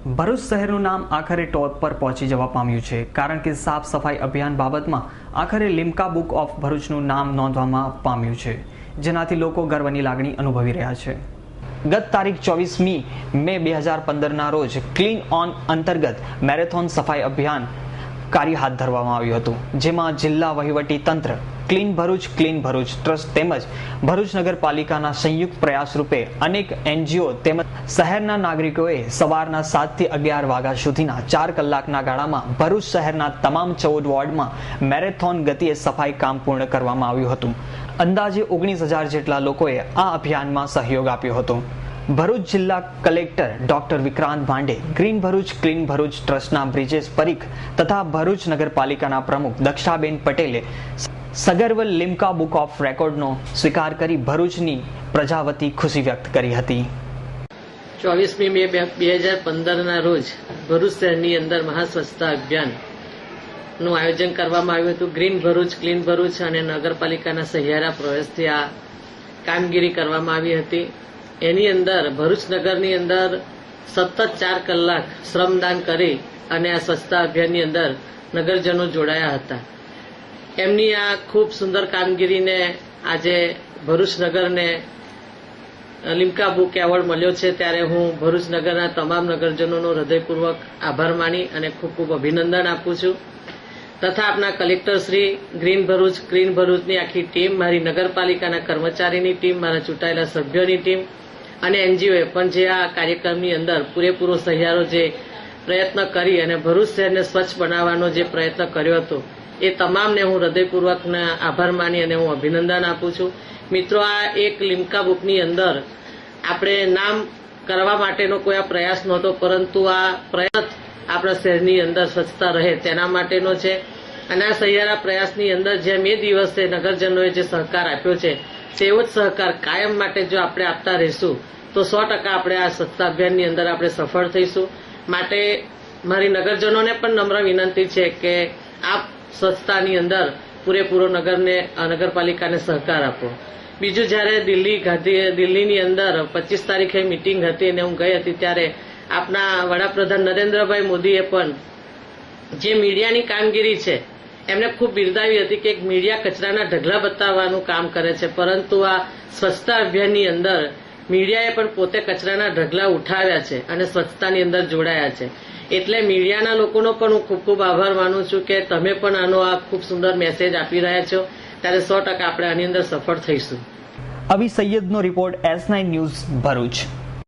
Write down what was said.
ભરૂચ શહેરનું નામ આખરે ટોપ પર પહોંચી જવા પામ્યું છે, કારણ કે સાફ સફાઈ અભિયાન બાબતમાં આખરે લિમ્કા બુક ઓફ ભરૂચનું નામ નોંધવામાં પામ્યું છે, જેનાથી લોકો ગર્વની લાગણી અનુભવી રહ્યા છે. ગત તારીખ 24 મે 2015ના રોજ ક્લીન ઓન અંતર્ગત મેરેથોન સફાઈ અભિયાન કાર્ય હાથ ધરવામાં આવ્યું હતું, જેમાં જિલ્લા વહીવટી તંત્ર, ક્લીન ભરૂચ ટ્રસ્ટ તેમજ ભરૂચ નગરપાલિકાના સંયુક્ત પ્રયાસ રૂપે અનેક એનજીઓ તેમજ શહેરના નાગરિકોએ સવારના 7 થી 11 વાગ્યા સુધીના 4 કલાકના ગાળામાં ભરૂચ શહેરના તમામ 14 વોર્ડમાં મેરેથોન ગતિએ સફાઈ કામ પૂર્ણ કરવામાં આવ્યું હતું. અંદાજે 19,000 જેટલા લોકોએ આ અભિયાનમાં સહયોગ આપ્યો હતો. ભરૂચ જિલ્લા collector doctor Vikrant Bhande, clean Bharuch ટ્રસ્ટના બ્રિજેશ પરીખ તથા ભરૂચ નગરપાલિકાના પ્રમુખ દક્ષાબેન પટેલે સગર્વ લિમ્કા બુક ઓફ રેકોર્ડનો સ્વીકાર કરી ભરૂચની પ્રજા વતી ખુશી વ્યક્ત કરી હતી. 24 મે 2015ના રોજ ભરૂચ શહેરની અંદર મહાસ્વચ્છતા અભિયાનનું આયોજન કરવામાં આવ્યું હતું. ક્લીન ભરૂચ અને નગરપાલિકાના સહિયારા પ્રયાસથી આ કામગીરી કરવામાં આવી હતી. એની અંદર ભરૂચ નગરની અંદર સતત 4 કલાક શ્રમદાન કરી અને આ સ્વચ્છતા અભિયાનની અંદર નગરજનો જોડાયા હતા. એમની આ ખૂબ સુંદર કામગીરીને આજે ભરૂચ નગરને લિમ્કા બુક એવોર્ડ મળ્યો છે, ત્યારે હું ભરૂચ નગરના તમામ નગરજનોનો હૃદયપૂર્વક આભાર માની અને ખૂબ ખૂબ અભિનંદન આપું છું. તથા આપના કલેક્ટર શ્રી, ક્લીન ભરૂચની આખી ટીમ, મારી નગરપાલિકાના કર્મચારીની ટીમ, મારા ચૂંટાયેલા સભ્યોની ટીમ અને એનજીઓએ પણ જે આ કાર્યક્રમની અંદર પૂરેપૂરો સહિયારો જે પ્રયત્ન કરી અને ભરૂચ શહેરને સ્વચ્છ બનાવવાનો જે પ્રયત્ન કર્યો હતો, એ તમામને હું હૃદયપૂર્વકના આભાર માની અને હું અભિનંદન આપું છું. મિત્રો, આ એક લિમ્કા બુકની અંદર આપણે નામ કરવા માટેનો કોઈ આ પ્રયાસ નહોતો, પરંતુ આ પ્રયત્ન આપણા શહેરની અંદર સ્વચ્છતા રહે તેના માટેનો છે. અને આ સહિયારા પ્રયાસની અંદર જેમ એ દિવસે નગરજનોએ જે સહકાર આપ્યો છે, તેવો જ સહકાર કાયમ માટે જો આપણે આપતા રહીશું તો 100% આપણે આ સ્વચ્છતા અભિયાનની અંદર આપણે સફળ થઈશું. માટે મારી નગરજનોને પણ નમ્ર વિનંતી છે કે આપ સ્વચ્છતાની અંદર પૂરેપૂરો નગરપાલિકાને સહકાર આપો. બીજું, જ્યારે દિલ્હીની અંદર 25 તારીખે મિટિંગ હતી અને હું ગઈ હતી, ત્યારે આપના વડાપ્રધાન નરેન્દ્રભાઈ મોદીએ પણ જે મીડિયાની કામગીરી છે એમને ખૂબ બિરદાવી હતી કે એક મીડિયા કચરાના ઢગલા બતાવવાનું કામ કરે છે, પરંતુ આ સ્વચ્છતા અભિયાનની અંદર મીડિયાએ પણ પોતે કચરાના ઢગલા ઉઠાવ્યા છે અને સ્વચ્છતાની અંદર જોડાયા છે. એટલે મીડિયાના લોકોનો પણ હું ખૂબ ખૂબ આભાર માનું છું કે તમે પણ આનો આ ખૂબ સુંદર મેસેજ આપી રહ્યા છો, ત્યારે 100% આપણે આની અંદર સફળ થઈશું. અવી સૈયદનો રિપોર્ટ S9 ન્યૂઝ ભરૂચ.